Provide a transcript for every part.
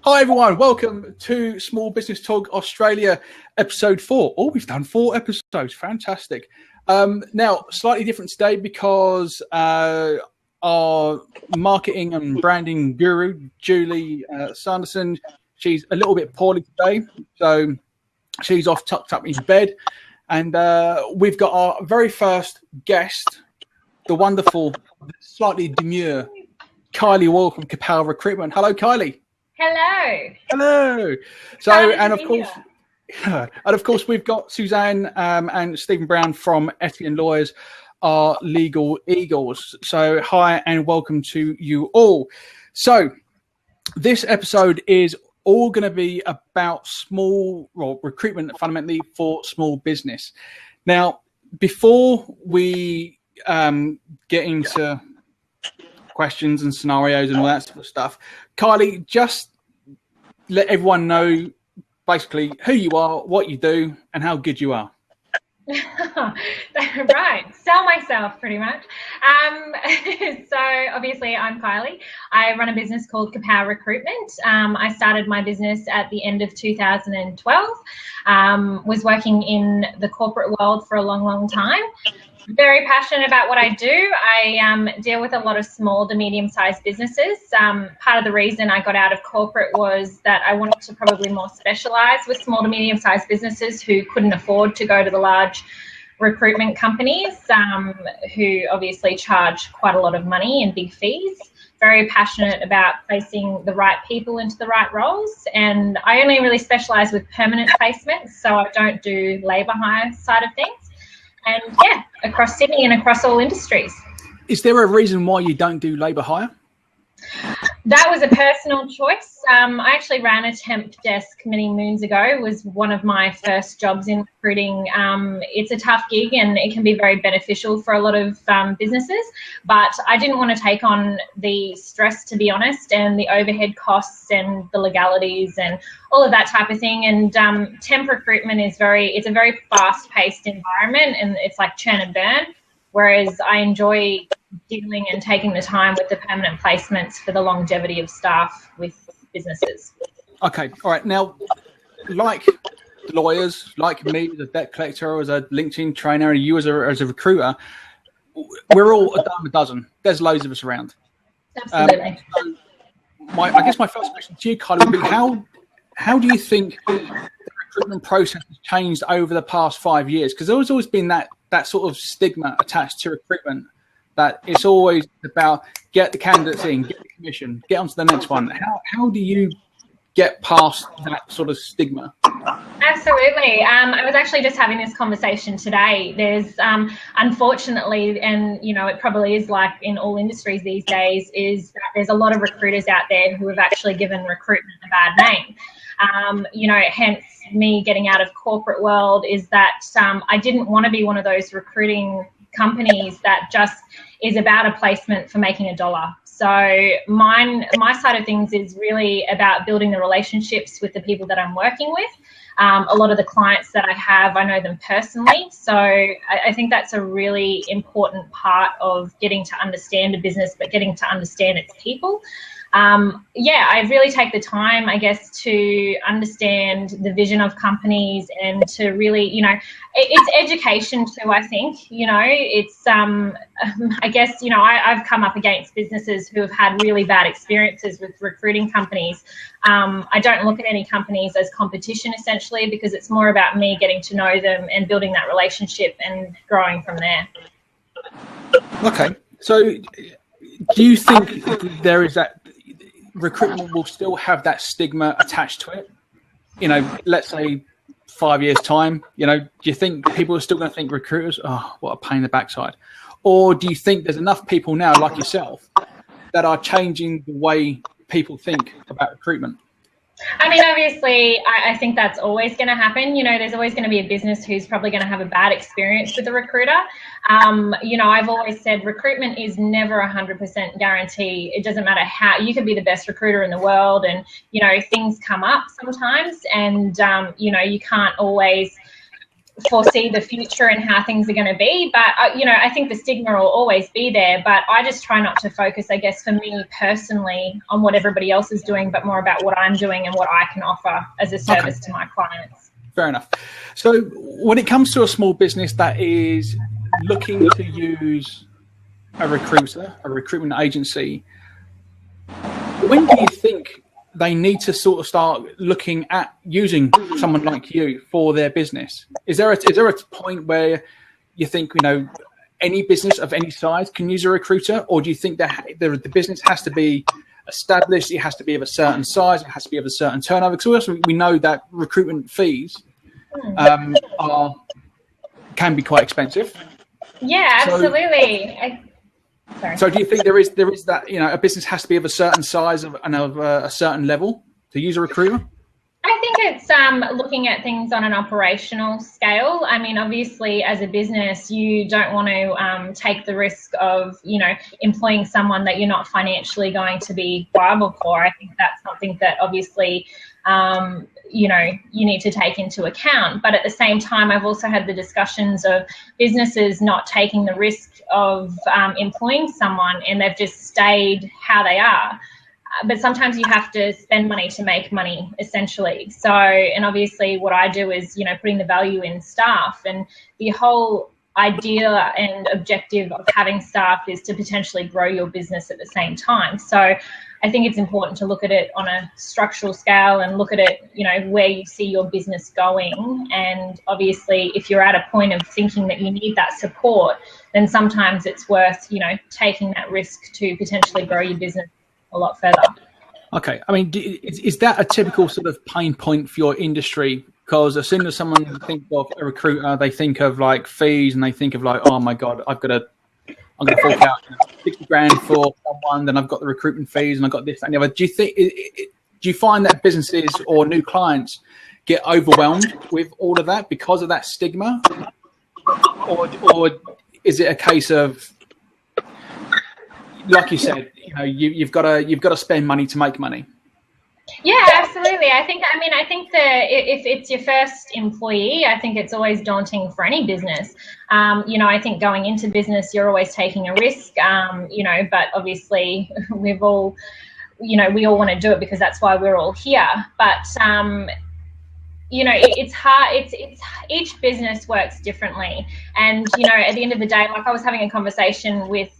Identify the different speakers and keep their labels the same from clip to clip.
Speaker 1: Hi everyone, welcome to Small Business Talk Australia episode 4. Oh, we've done 4 episodes, fantastic. Now, slightly different today because our marketing and branding guru, Julie Sanderson, she's a little bit poorly today, so she's off tucked up in bed. And we've got our very first guest, the wonderful, slightly demure Kylie Wall from Kapow Recruitment. Hello, Kylie.
Speaker 2: Hello.
Speaker 1: So, and of course, we've got Suzanne and Stephen Brown from Etienne Lawyers, our legal eagles. So, hi and welcome to you all. So, this episode is all going to be about recruitment, fundamentally for small business. Now, before we get into questions and scenarios and all that sort of stuff, Kylie, just let everyone know basically who you are, what you do, and how good you are.
Speaker 2: Right, sell myself pretty much. So obviously I'm Kylie. I run a business called Kapow Recruitment. I started my business at the end of 2012. Was working in the corporate world for a long time. Very passionate about what I do. I deal with a lot of small to medium-sized businesses. Part of the reason I got out of corporate was that I wanted to probably more specialise with small to medium-sized businesses who couldn't afford to go to the large recruitment companies, who obviously charge quite a lot of money and big fees. Very passionate about placing the right people into the right roles, and I only really specialise with permanent placements, so I don't do labour hire side of things. And yeah, across Sydney and across all industries.
Speaker 1: Is there a reason why you don't do labour hire?
Speaker 2: That was a personal choice. I actually ran a temp desk many moons ago. It was one of my first jobs in recruiting. It's a tough gig and it can be very beneficial for a lot of businesses, but I didn't want to take on the stress, to be honest, and the overhead costs and the legalities and all of that type of thing. And temp recruitment is it's a very fast-paced environment, and it's like churn and burn, whereas I enjoy dealing and taking the time with the permanent placements for the longevity of staff with businesses.
Speaker 1: Okay, all right. Now, like lawyers, like me as a debt collector, as a LinkedIn trainer, and you as a recruiter, we're all a dime a dozen. There's loads of us around.
Speaker 2: Absolutely.
Speaker 1: So I guess my first question to you, Kylie, would be how do you think the recruitment process has changed over the past 5 years? Because there's always been that sort of stigma attached to recruitment, that it's always about get the candidates in, get the commission, get on to the next one. How do you get past that sort of stigma?
Speaker 2: Absolutely. I was actually just having this conversation today. There's unfortunately, and it probably is like in all industries these days, is that there's a lot of recruiters out there who have actually given recruitment a bad name. Hence me getting out of corporate world is that I didn't want to be one of those recruiting companies that just is about a placement for making a dollar. So my side of things is really about building the relationships with the people that I'm working with. A lot of the clients that I have, I know them personally. So I think that's a really important part of getting to understand a business, but getting to understand its people. I really take the time, I guess, to understand the vision of companies and to really, it's education too, I think. It's, I guess, I've come up against businesses who have had really bad experiences with recruiting companies. I don't look at any companies as competition, essentially, because it's more about me getting to know them and building that relationship and growing from there.
Speaker 1: Okay. So do you think there is that recruitment will still have that stigma attached to it? Let's say 5 years time, do you think people are still going to think recruiters, oh, what a pain in the backside? Or do you think there's enough people now like yourself that are changing the way people think about recruitment?
Speaker 2: I mean, obviously, I think that's always going to happen. There's always going to be a business who's probably going to have a bad experience with a recruiter. I've always said recruitment is never 100% guarantee. It doesn't matter how, you could be the best recruiter in the world and, things come up sometimes and, you can't always foresee the future and how things are going to be. But, you know, I think the stigma will always be there, but I just try not to focus, I guess, for me personally on what everybody else is doing, but more about what I'm doing and what I can offer as a service to my clients.
Speaker 1: Fair enough. So when it comes to a small business that is looking to use a recruiter, a recruitment agency, when do you think they need to sort of start looking at using someone like you for their business? Is there a point where you think, you know, any business of any size can use a recruiter, or do you think that the business has to be established, it has to be of a certain size, it has to be of a certain turnover? Because we know that recruitment fees can be quite expensive.
Speaker 2: Yeah, absolutely.
Speaker 1: So do you think there is that, you know, a business has to be of a certain size and of a certain level to use a recruiter?
Speaker 2: I think it's looking at things on an operational scale. I mean, obviously, as a business, you don't want to take the risk of, you know, employing someone that you're not financially going to be viable for. I think that's something that obviously, you know, you need to take into account. But at the same time, I've also had the discussions of businesses not taking the risk of employing someone, and they've just stayed how they are. But sometimes you have to spend money to make money, essentially. So, and obviously what I do is, you know, putting the value in staff, and the whole idea and objective of having staff is to potentially grow your business at the same time. So I think it's important to look at it on a structural scale and look at it, you know, where you see your business going. And obviously, if you're at a point of thinking that you need that support, then sometimes it's worth, you know, taking that risk to potentially grow your business a lot further.
Speaker 1: Okay. I mean, is that a typical sort of pain point for your industry? Because as soon as someone thinks of a recruiter, they think of like fees, and they think of like, oh my God, I'm going to fork out 60 grand for someone, then I've got the recruitment fees and I've got this, that, and the other. Do you find that businesses or new clients get overwhelmed with all of that because of that stigma? Or is it a case of, like you said, you know, you've got to spend money to make money?
Speaker 2: Yeah, absolutely. I think that if it's your first employee, I think it's always daunting for any business. You know, I think going into business, you're always taking a risk, you know, but obviously we all want to do it because that's why we're all here. But, you know, it's hard. It's each business works differently. And, you know, at the end of the day, like I was having a conversation with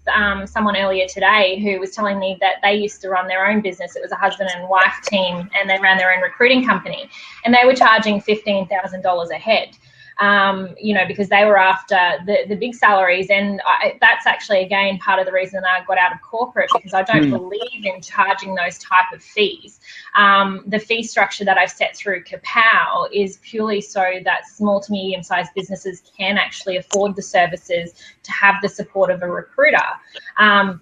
Speaker 2: someone earlier today who was telling me that they used to run their own business. It was a husband and wife team, and they ran their own recruiting company, and they were charging $15,000 a head. You know, because they were after the big salaries. And that's actually, again, part of the reason I got out of corporate, because I don't believe in charging those type of fees. The fee structure that I've set through Kapow is purely so that small to medium-sized businesses can actually afford the services to have the support of a recruiter.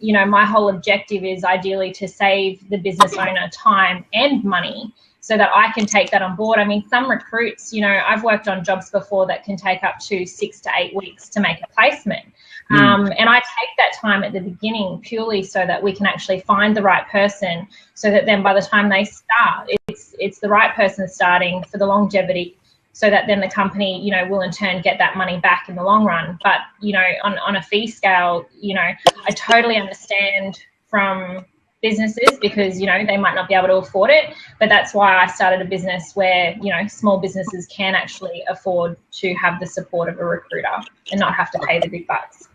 Speaker 2: You know, my whole objective is ideally to save the business owner time and money, so that I can take that on board. I mean, some recruits, you know, I've worked on jobs before that can take up to 6 to 8 weeks to make a placement. And I take that time at the beginning purely so that we can actually find the right person, so that then by the time they start, it's the right person starting for the longevity, so that then the company, you know, will in turn get that money back in the long run. But, you know, on a fee scale, you know, I totally understand from businesses, because, you know, they might not be able to afford it, but that's why I started a business where, you know, small businesses can actually afford to have the support of a recruiter and not have to pay the big bucks.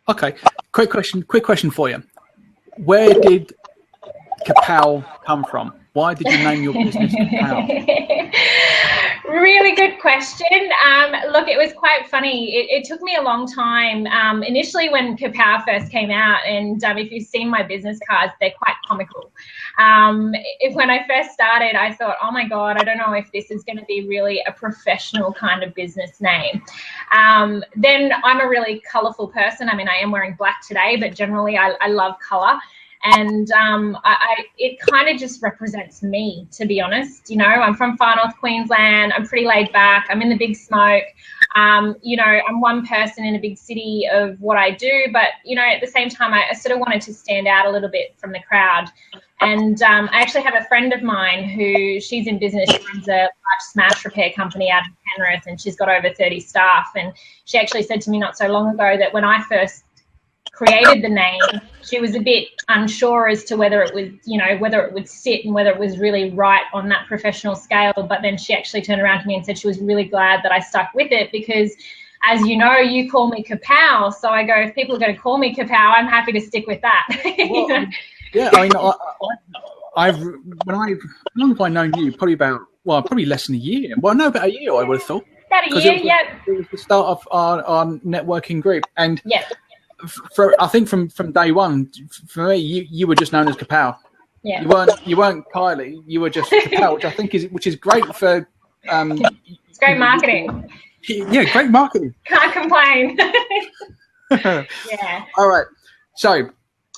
Speaker 1: Okay, quick question for you. Where did Kapow come from? Why did you name your business Kapow?
Speaker 2: Really good question. Look, it was quite funny. It took me a long time. Initially, when Kapow first came out, and if you've seen my business cards, they're quite comical. When I first started, I thought, oh my God, I don't know if this is going to be really a professional kind of business name. Then I'm a really colourful person. I mean, I am wearing black today, but generally I love colour. And it kind of just represents me, to be honest. You know, I'm from far north Queensland. I'm pretty laid back. I'm in the big smoke. You know, I'm one person in a big city of what I do, but, you know, at the same time, I sort of wanted to stand out a little bit from the crowd. And I actually have a friend of mine who, she's in business, she runs a large smash repair company out of Penrith, and she's got over 30 staff. And she actually said to me not so long ago that when I first created the name, she was a bit unsure as to whether it was, you know, whether it would sit and whether it was really right on that professional scale. But then she actually turned around to me and said she was really glad that I stuck with it because, as you know, you call me Kapow. So I go, if people are going to call me Kapow, I'm happy to stick with that. You know?
Speaker 1: Yeah, I mean, how long have I known you? Probably less than a year. Well, no, about a year, I would have thought.
Speaker 2: About a year, yeah.
Speaker 1: It was the start of our networking group. And
Speaker 2: yeah.
Speaker 1: I think from day one, for me, you were just known as Kapow.
Speaker 2: Yeah.
Speaker 1: You weren't Kylie. You were just Kapow, which I think is great for.
Speaker 2: It's great marketing.
Speaker 1: Yeah, great marketing.
Speaker 2: Can't complain. Yeah.
Speaker 1: All right. So.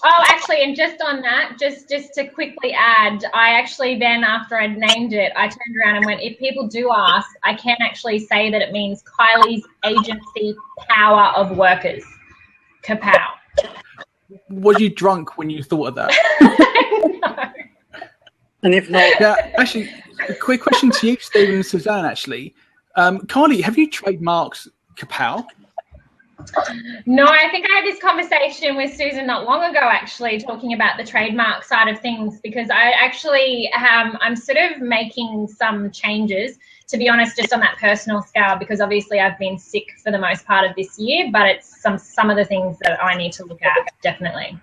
Speaker 2: Oh, actually, and just on that, just to quickly add, I actually then, after I'd named it, I turned around and went, if people do ask, I can actually say that it means Kylie's Agency Power of Workers. Kapow.
Speaker 1: Was you drunk when you thought of that?
Speaker 2: No.
Speaker 3: And if not,
Speaker 1: yeah, actually, a quick question to you, Stephen and Suzanne. Actually, Kylie, have you trademarked Kapow?
Speaker 2: No, I think I had this conversation with Susan not long ago, actually, talking about the trademark side of things, because I actually I'm sort of making some changes, to be honest, just on that personal scale, because obviously I've been sick for the most part of this year, but it's some of the things that I need to look at, definitely.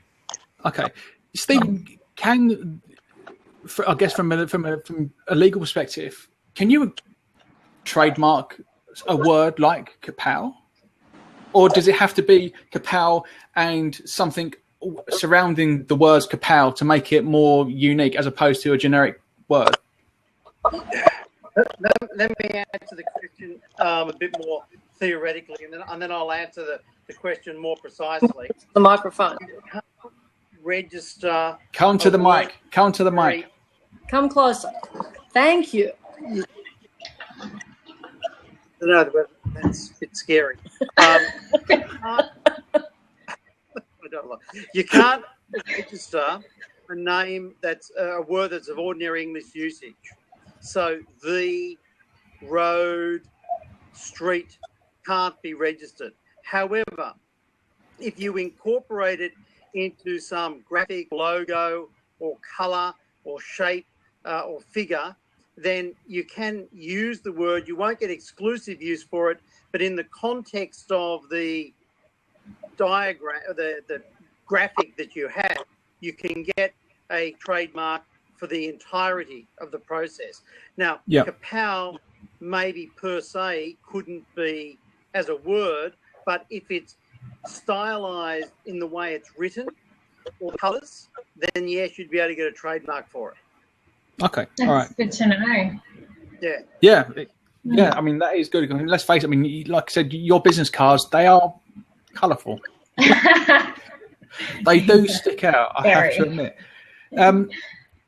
Speaker 1: Okay. Steve, I guess from a legal perspective, can you trademark a word like Kapow? Or does it have to be Kapow and something surrounding the words Kapow to make it more unique as opposed to a generic word?
Speaker 3: Let me answer the question a bit more theoretically, and then I'll answer the question more precisely.
Speaker 4: The microphone.
Speaker 3: You can't register.
Speaker 1: Come to the mic. Come to the mic.
Speaker 4: Come closer. Thank you.
Speaker 3: No, that's a bit scary. You can't register a name that's a word that's of ordinary English usage. So the, road, street can't be registered. However, if you incorporate it into some graphic, logo, or colour, or shape, or figure, then you can use the word. You won't get exclusive use for it, but in the context of the diagram, the graphic that you have, you can get a trademark for the entirety of the process. Now, Kapow maybe per se couldn't be as a word, but if it's stylized in the way it's written or colours, then yes, you'd be able to get a trademark for it.
Speaker 1: Okay,
Speaker 2: that's
Speaker 1: all right.
Speaker 2: Good to know.
Speaker 1: Yeah. I mean, that is good. I mean, let's face it. I mean, like I said, your business cards, they are colourful. They do stick out, I have to admit.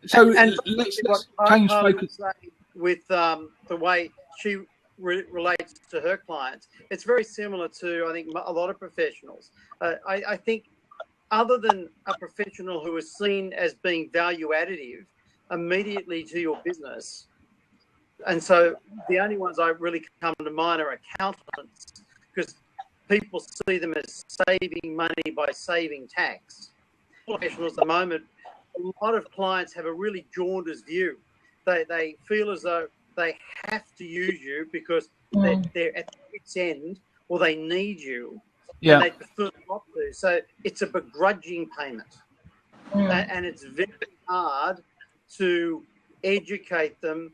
Speaker 1: So let's change focus.
Speaker 3: With the way she relates to her clients, it's very similar to, I think, a lot of professionals. I think other than a professional who is seen as being value additive immediately to your business, and so the only ones I really come to mind are accountants, because people see them as saving money by saving tax. Professionals at the moment, a lot of clients have a really jaundiced view. They feel as though they have to use you because they're at its end, or they need you, and they prefer not to. So it's a begrudging payment, and it's very hard to educate them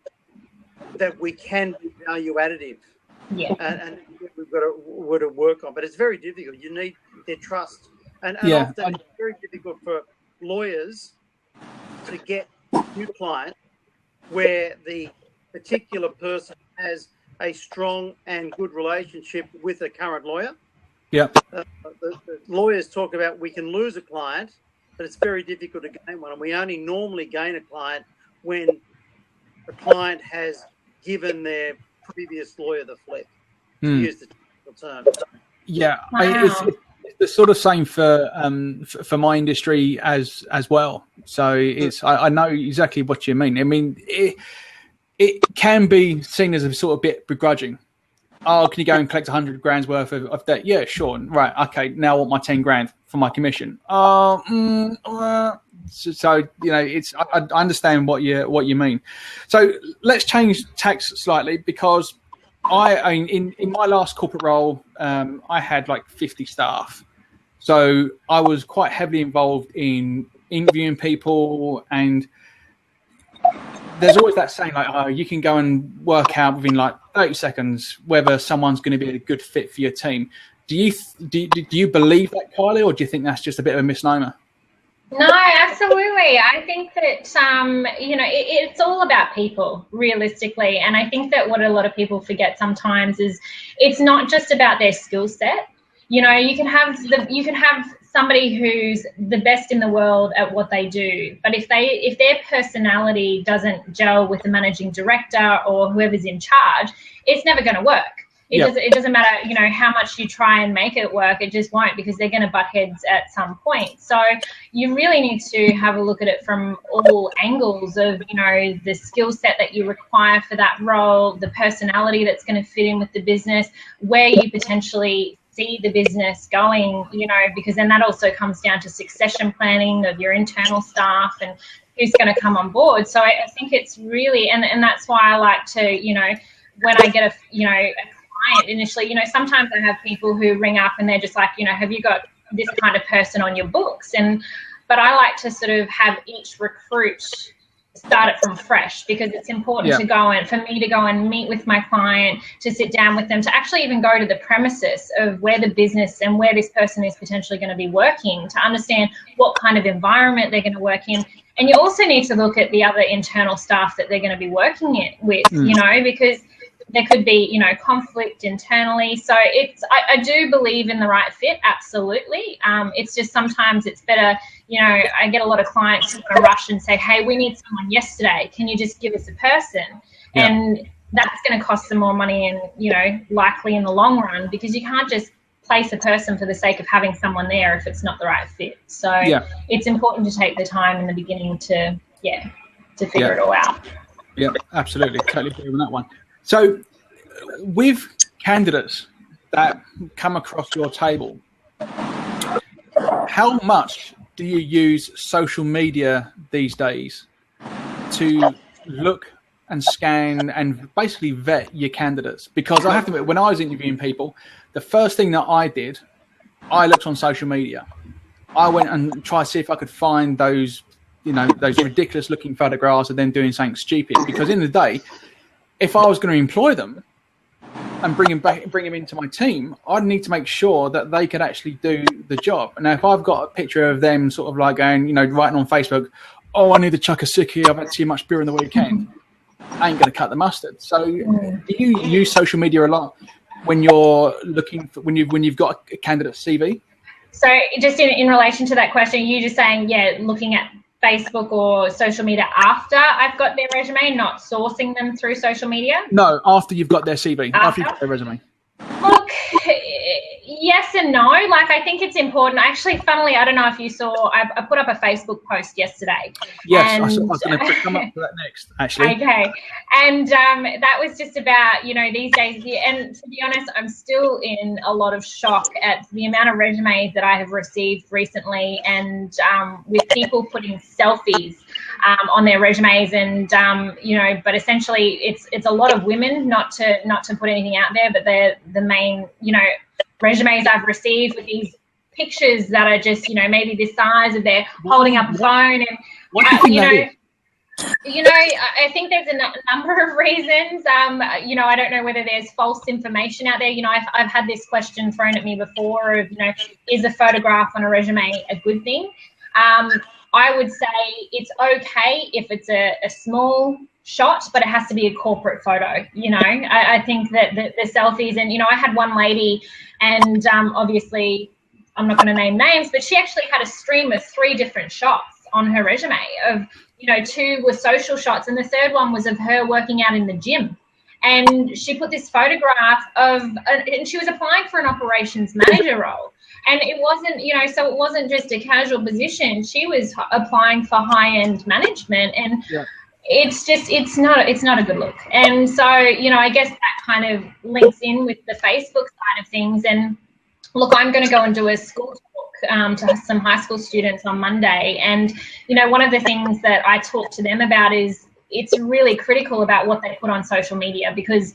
Speaker 3: that we can be value additive.
Speaker 2: Yeah,
Speaker 3: and we've got to work on, but it's very difficult. You need their trust, and often it's very difficult for lawyers to get new clients where the particular person has a strong and good relationship with a current lawyer.
Speaker 1: Yeah.
Speaker 3: The lawyers talk about we can lose a client but it's very difficult to gain one. And we only normally gain a client when a client has given their previous lawyer the flip, to use the technical term.
Speaker 1: Yeah,
Speaker 2: Wow.
Speaker 1: it's the sort of same for my industry as well. So it's I know exactly what you mean. I mean, it can be seen as a sort of bit begrudging. Oh, can you go and collect 100 grand's worth of debt? Yeah, sure. Right. Okay. Now I want my 10 grand for my commission. So you know, it's I understand what you mean. So let's change tax slightly, because in my last corporate role, I had like 50 staff. So I was quite heavily involved in interviewing people, and there's always that saying like, oh, you can go and work out within like 30 seconds whether someone's going to be a good fit for your team. Do you believe that, Kylie, or do you think that's just a bit of a misnomer?
Speaker 2: No, absolutely. I think that, you know, it's all about people, realistically. And I think that what a lot of people forget sometimes is it's not just about their skill set. You know, you can have somebody who's the best in the world at what they do, but if their personality doesn't gel with the managing director or whoever's in charge, it's never going to work. It doesn't matter, you know, how much you try and make it work, it just won't, because they're going to butt heads at some point. So you really need to have a look at it from all angles of, you know, the skill set that you require for that role, the personality that's going to fit in with the business, where you potentially see the business going, you know, because then that also comes down to succession planning of your internal staff and who's going to come on board. So I think it's really, and that's why I like to, you know, when I get a client initially, you know, sometimes I have people who ring up and they're just like, you know, have you got this kind of person on your books? But I like to sort of have each recruit start it from fresh, because it's important for me to go and meet with my client, to sit down with them, to actually even go to the premises of where the business and where this person is potentially going to be working, to understand what kind of environment they're going to work in. And you also need to look at the other internal staff that they're going to be working with, you know, because there could be, you know, conflict internally. So I do believe in the right fit, absolutely. It's just sometimes it's better, you know, I get a lot of clients who want to rush and say, hey, we need someone yesterday. Can you just give us a person? Yeah. And that's going to cost them more money and, you know, likely in the long run, because you can't just place a person for the sake of having someone there if it's not the right fit. So it's important to take the time in the beginning to figure it all out.
Speaker 1: Yeah, absolutely. Totally agree on that one. So with candidates that come across your table, how much do you use social media these days to look and scan and basically vet your candidates? Because I have to admit, when I was interviewing people, the first thing that I did, I looked on social media. I went and tried to see if I could find those, you know, those ridiculous looking photographs of them doing something stupid. Because in the day, if I was going to employ them and bring them into my team, I'd need to make sure that they could actually do the job. Now, if I've got a picture of them sort of like going, you know, writing on Facebook, oh, I need to chuck a sickie, I've had too much beer in the weekend, I ain't going to cut the mustard. So do you use social media a lot when you're looking for, when you've got a candidate CV?
Speaker 2: So just in relation to that question, you just saying, looking at Facebook or social media after I've got their resume, not sourcing them through social media?
Speaker 1: No, after you've got their CV, after you've got their resume.
Speaker 2: Look, yes and no. Like, I think it's important. Actually, funnily, I don't know if you saw, I put up a Facebook post yesterday.
Speaker 1: Yes, I was going to come up to that next, actually.
Speaker 2: Okay. And that was just about, you know, these days, and to be honest, I'm still in a lot of shock at the amount of resumes that I have received recently, and with people putting selfies on their resumes, and you know, but essentially it's a lot of women, not to put anything out there, but they're the main, you know, resumes I've received with these pictures that are just, you know, maybe the size of they're holding up a phone, and you know, I think there's a number of reasons. You know, I don't know whether there's false information out there. You know, I've had this question thrown at me before of, you know, is a photograph on a resume a good thing? I would say it's okay if it's a small shot, but it has to be a corporate photo. You know, I think that the selfies, and, you know, I had one lady, and obviously I'm not going to name names, but she actually had a stream of 3 different shots on her resume of, 2 were social shots, and the third one was of her working out in the gym. And she put this photograph of, and she was applying for an operations manager role. And it wasn't, so it wasn't just a casual position. She was applying for high-end management, and it's not a good look. And so, I guess that kind of links in with the Facebook side of things. And look, I'm going to go and do a school talk to some high school students on Monday. And, one of the things that I talk to them about is it's really critical about what they put on social media, because,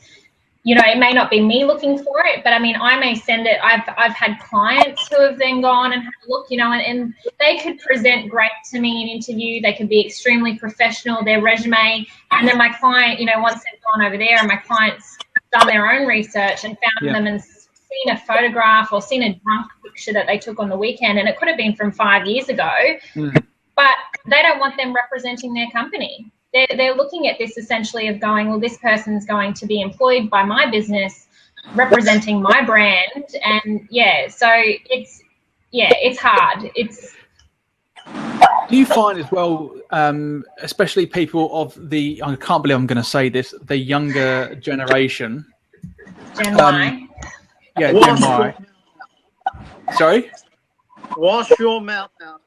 Speaker 2: it may not be me looking for it, but I mean, I may send it. I've had clients who have then gone and had a look, and they could present great to me in interview. They could be extremely professional, their resume. And then my client, once they've gone over there and my client's done their own research and found them and seen a photograph or seen a drunk picture that they took on the weekend, and it could have been from 5 years ago, but they don't want them representing their company. They're looking at this essentially of going, well, this person's going to be employed by my business, representing my brand, and so it's hard.
Speaker 1: Do you find as well, especially people of the, I can't believe I'm going to say this, the younger generation,
Speaker 2: Gen Y?
Speaker 1: Yeah, Gen Y. Sorry?
Speaker 3: Wash your mouth out.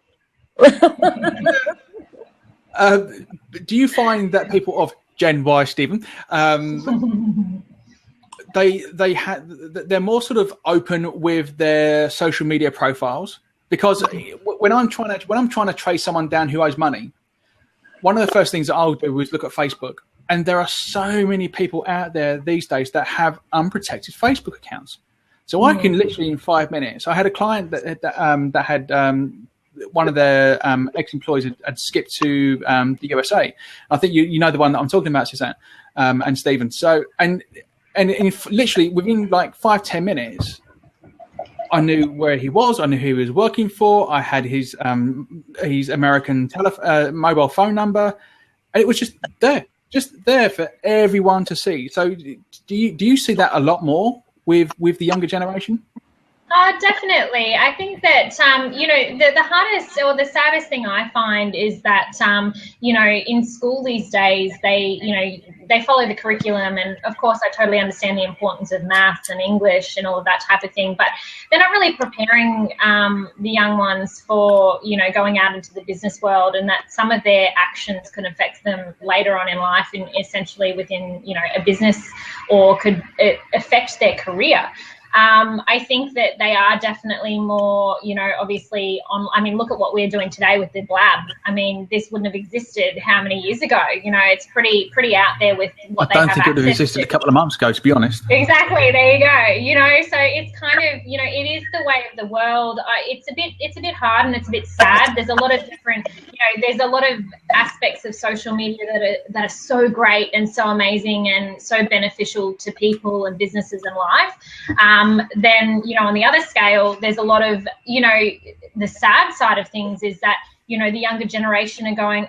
Speaker 1: Do you find that people of Gen Y, Stephen, they're more sort of open with their social media profiles? Because when I'm trying to trace someone down who owes money, one of the first things that I'll do is look at Facebook, and there are so many people out there these days that have unprotected Facebook accounts. So I can literally in 5 minutes. I had a client that had one of their ex-employees had skipped to the USA. I think you know the one that I'm talking about, Suzanne and Stephen. So and literally within like 5-10 minutes, I knew where he was. I knew who he was working for. I had his American mobile phone number, and it was just there for everyone to see. So do you see that a lot more with the younger generation?
Speaker 2: Definitely. I think that, the hardest or the saddest thing I find is that, in school these days, they follow the curriculum. And of course, I totally understand the importance of maths and English and all of that type of thing, but they're not really preparing the young ones for, going out into the business world, and that some of their actions could affect them later on in life, and essentially within, a business, or could affect their career. I think that they are definitely more, obviously look at what we're doing today with the Blab. I mean, this wouldn't have existed how many years ago? It's pretty out there with what they have access to. I don't think it would have existed
Speaker 1: a couple of months ago, to be honest.
Speaker 2: Exactly. There you go. So it's kind of, it is the way of the world. It's a bit hard, and it's a bit sad. There's a lot of different, there's a lot of aspects of social media that are so great and so amazing and so beneficial to people and businesses and life. Then, on the other scale, there's a lot of, the sad side of things is that, the younger generation are going,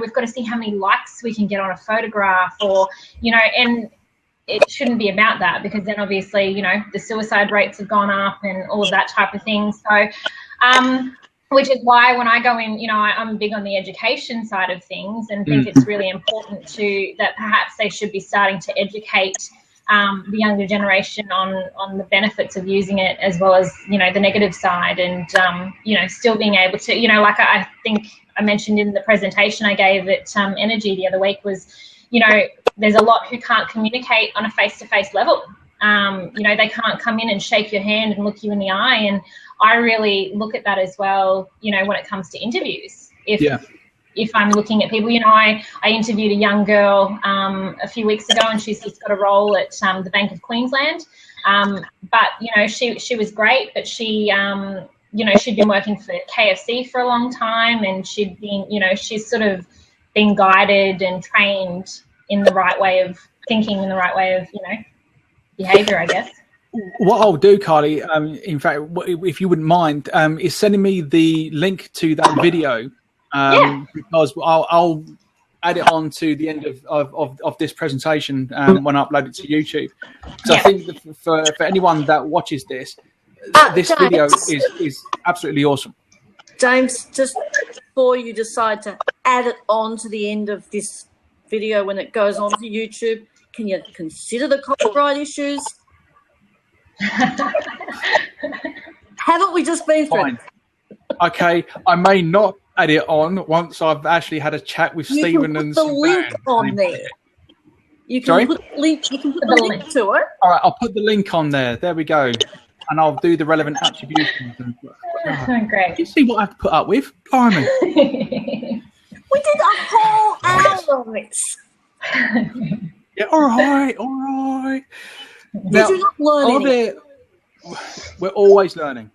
Speaker 2: we've got to see how many likes we can get on a photograph, or, and it shouldn't be about that, because then obviously, the suicide rates have gone up and all of that type of thing. So, which is why when I go in, I'm big on the education side of things, and think it's really important that perhaps they should be starting to educate the younger generation on the benefits of using it, as well as, the negative side, and, still being able to, like I think I mentioned in the presentation I gave at Energy the other week was, there's a lot who can't communicate on a face-to-face level. They can't come in and shake your hand and look you in the eye. And I really look at that as well, when it comes to interviews. If I'm looking at people, I interviewed a young girl a few weeks ago, and she's just got a role at the Bank of Queensland. But, she was great, but she, she'd been working for KFC for a long time, and she'd been, she's sort of been guided and trained in the right way of thinking, in the right way of, behaviour, I guess.
Speaker 1: What I'll do, Kylie, in fact, if you wouldn't mind, is sending me the link to that video. Because I'll add it on to the end of this presentation when I upload it to YouTube. So I think for anyone that watches this, this
Speaker 4: James,
Speaker 1: video is absolutely awesome.
Speaker 4: James, just before you decide to add it on to the end of this video when it goes on to YouTube, can you consider the copyright issues? Haven't we just been through?
Speaker 1: Fine. Okay, I may not add it on once I've actually had a chat with Stephen and
Speaker 4: the link
Speaker 1: Suzanne.
Speaker 4: on there. You can
Speaker 1: Sorry?
Speaker 4: put the link. You can put the link to it.
Speaker 1: All right, I'll put the link on there. There we go. And I'll do the relevant attributions.
Speaker 2: Great.
Speaker 1: You see what I have to put up with? Blimey.
Speaker 4: We did a whole hour on this.
Speaker 1: Yeah, all right.
Speaker 4: Did you not learn anything?
Speaker 1: We're always learning.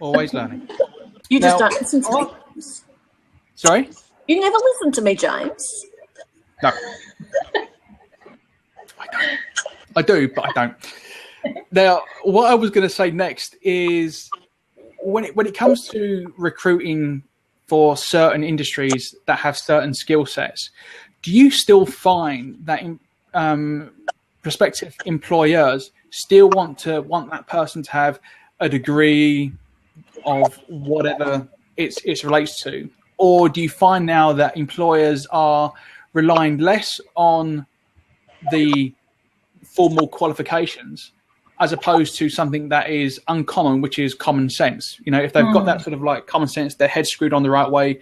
Speaker 1: Always learning.
Speaker 4: You just don't listen to me. James.
Speaker 1: Sorry?
Speaker 4: You never listen to me, James.
Speaker 1: No. I don't. I do, but I don't. Now, what I was going to say next is when it comes to recruiting for certain industries that have certain skill sets, do you still find that prospective employers still want that person to have a degree of whatever it relates to? Or do you find now that employers are relying less on the formal qualifications as opposed to something that is uncommon, which is common sense? You know, if they've got that sort of like common sense, their head's screwed on the right way,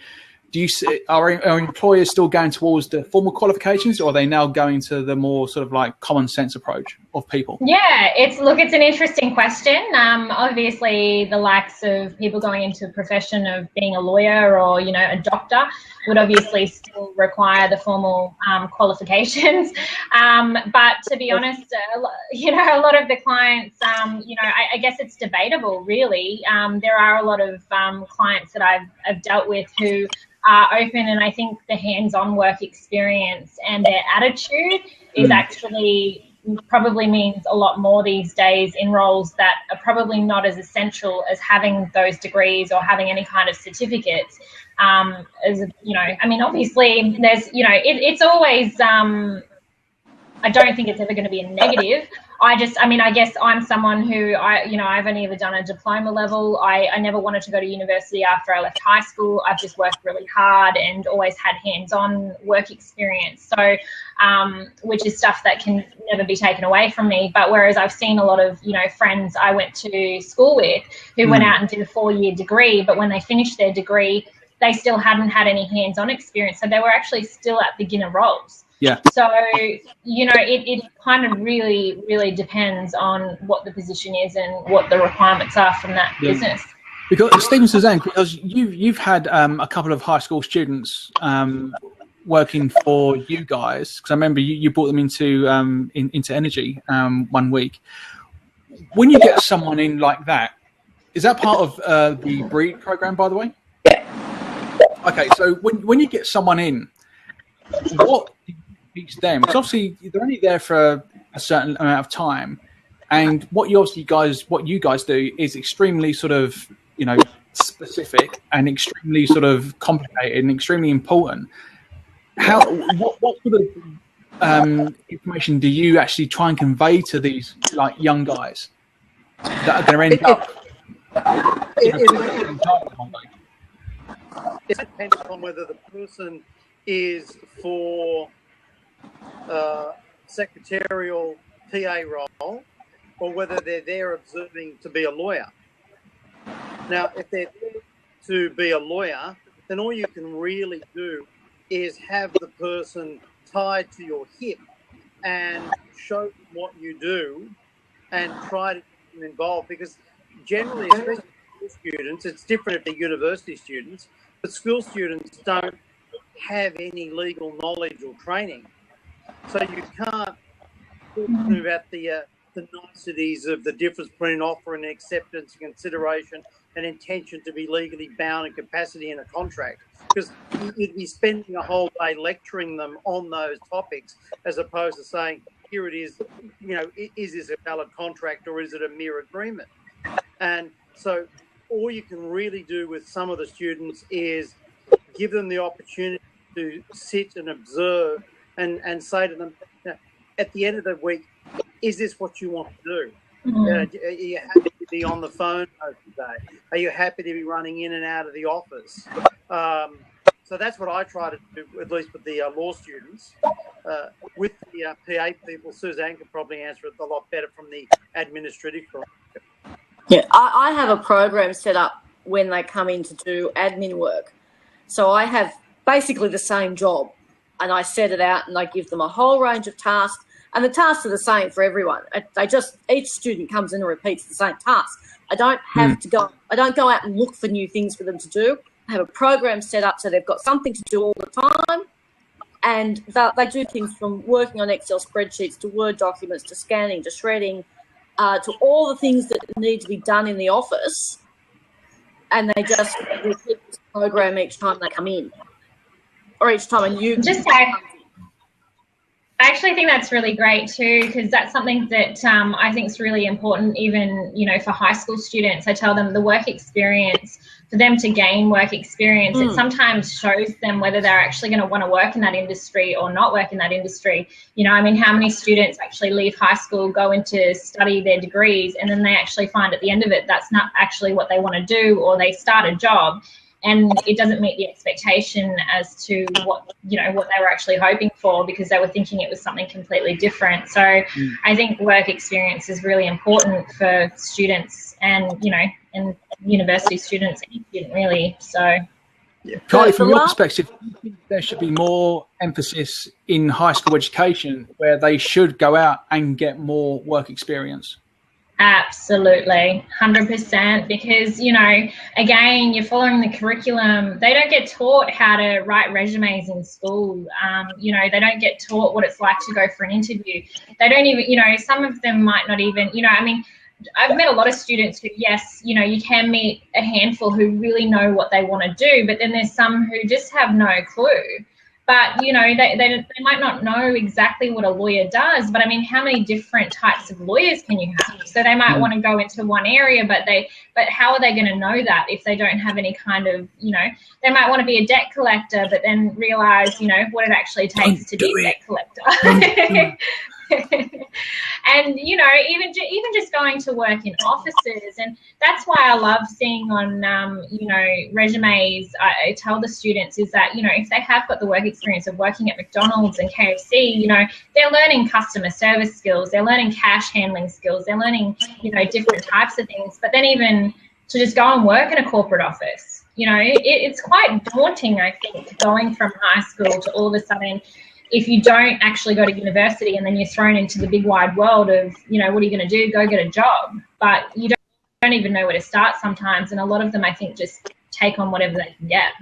Speaker 1: do you see, are employers still going towards the formal qualifications, or are they now going to the more sort of like common sense approach of people?
Speaker 2: Yeah, it's an interesting question. Obviously, the likes of people going into the profession of being a lawyer or, you know, a doctor would obviously still require the formal qualifications. But to be honest, you know, a lot of the clients, you know, I guess it's debatable, really. There are a lot of clients that I've dealt with who are open, and I think the hands-on work experience and their attitude is actually probably means a lot more these days in roles that are probably not as essential as having those degrees or having any kind of certificates. As you know, I mean, obviously there's, you know, it's always, I don't think it's ever going to be a negative. I guess I'm someone who I've only ever done a diploma level. I never wanted to go to university after I left high school. I've just worked really hard and always had hands-on work experience. So, which is stuff that can never be taken away from me. But whereas I've seen a lot of, you know, friends I went to school with who went out and did a 4-year degree, but when they finished their degree, they still hadn't had any hands-on experience. So they were actually still at beginner roles.
Speaker 1: Yeah.
Speaker 2: So, you know, it kind of really, really depends on what the position is and what the requirements are from that business.
Speaker 1: Because Stephen, Suzanne, because you've had a couple of high school students working for you guys, because I remember you brought them into energy 1 week. When you get someone in like that, is that part of the Breed program, by the way?
Speaker 4: Yeah.
Speaker 1: Okay, so when you get someone in, what do you teach them? Because obviously they're only there for a certain amount of time, and what you guys do is extremely sort of, you know, specific and extremely sort of complicated and extremely important. What sort of information do you actually try and convey to these like young guys that are going to end up?
Speaker 3: It depends on whether the person is for secretarial PA role or whether they're there observing to be a lawyer. Now, if they're there to be a lawyer, then all you can really do is have the person tied to your hip and show them what you do and try to get them involved, because generally, especially school students, it's different if they're university students, but school students don't have any legal knowledge or training. So you can't talk about the niceties of the difference between an offer and acceptance, consideration, and intention to be legally bound and capacity in a contract, because you'd be spending a whole day lecturing them on those topics as opposed to saying, here it is, you know, is this a valid contract or is it a mere agreement? And so all you can really do with some of the students is give them the opportunity to sit and observe and say to them, at the end of the week, is this what you want to do? Are you happy to be on the phone most of the day? Are you happy to be running in and out of the office? So that's what I try to do, at least with the law students. With the PA people, Suzanne could probably answer it a lot better from the administrative perspective.
Speaker 4: Yeah, I have a program set up when they come in to do admin work. So I have basically the same job, and I set it out and I give them a whole range of tasks. And the tasks are the same for everyone. Each student comes in and repeats the same task. I don't have to go. I don't go out and look for new things for them to do. I have a program set up so they've got something to do all the time. And they do things from working on Excel spreadsheets to Word documents to scanning to shredding to all the things that need to be done in the office. And they just repeat this program each time they come in, or each time a new.
Speaker 2: I actually think that's really great too, because that's something that I think is really important, even, you know, for high school students. I tell them the work experience, for them to gain work experience, it sometimes shows them whether they're actually going to want to work in that industry or not work in that industry. You know, I mean, how many students actually leave high school, go into study their degrees, and then they actually find at the end of it that's not actually what they want to do, or they start a job and it doesn't meet the expectation as to what, you know, what they were actually hoping for, because they were thinking it was something completely different. So I think work experience is really important for students and, you know, and university students, any student really. So
Speaker 1: Kylie, from your perspective, do you think there should be more emphasis in high school education where they should go out and get more work experience?
Speaker 2: Absolutely, 100%, because, you know, again, you're following the curriculum. They don't get taught how to write resumes in school. You know, they don't get taught what it's like to go for an interview. They don't even, you know, some of them might not even, you know, I mean, I've met a lot of students who, yes, you know, you can meet a handful who really know what they want to do, but then there's some who just have no clue. But, you know, they might not know exactly what a lawyer does, but I mean, how many different types of lawyers can you have? So they might want to go into one area, but how are they going to know that if they don't have any kind of, you know, they might want to be a debt collector, but then realize, you know, what it actually takes to be a debt collector. And, you know, even just going to work in offices. And that's why I love seeing on, you know, resumes, I tell the students is that, you know, if they have got the work experience of working at McDonald's and KFC, you know, they're learning customer service skills, they're learning cash handling skills, they're learning, you know, different types of things. But then even to just go and work in a corporate office, you know, it's quite daunting, I think, going from high school to all of a sudden, if you don't actually go to university and then you're thrown into the big wide world of, you know, what are you going to do? Go get a job. But you don't even know where to start sometimes. And a lot of them, I think, just take on whatever they can get.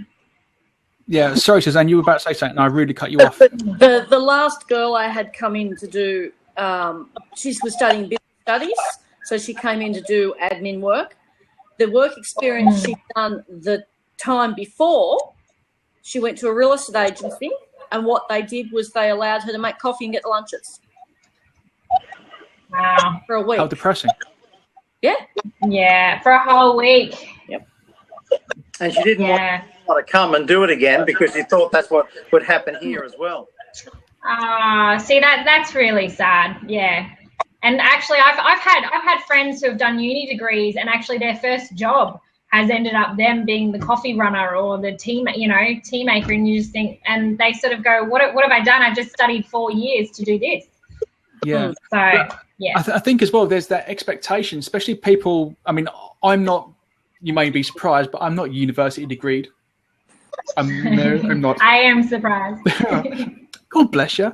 Speaker 1: Yeah, sorry, Suzanne, you were about to say something and I really cut you off.
Speaker 4: The last girl I had come in to do, she was studying business studies, so she came in to do admin work. The work experience she'd done the time before, she went to a real estate agency, and what they did was they allowed her to make coffee and get the lunches.
Speaker 2: Wow.
Speaker 4: For a week.
Speaker 1: How depressing.
Speaker 4: Yeah.
Speaker 2: Yeah, for a whole week.
Speaker 4: Yep.
Speaker 3: And she didn't want to come and do it again because she thought that's what would happen here as well.
Speaker 2: See, that's really sad. Yeah. And actually, I've had friends who have done uni degrees, and actually their first job has ended up them being the coffee runner or the tea maker, and you just think, and they sort of go, what have I done? I've just studied 4 years to do this.
Speaker 1: Yeah.
Speaker 2: So, yeah.
Speaker 1: I think as well, there's that expectation, especially people, I mean, I'm not, you may be surprised, but I'm not university degreed. No, I'm not.
Speaker 2: I am surprised.
Speaker 1: God bless you.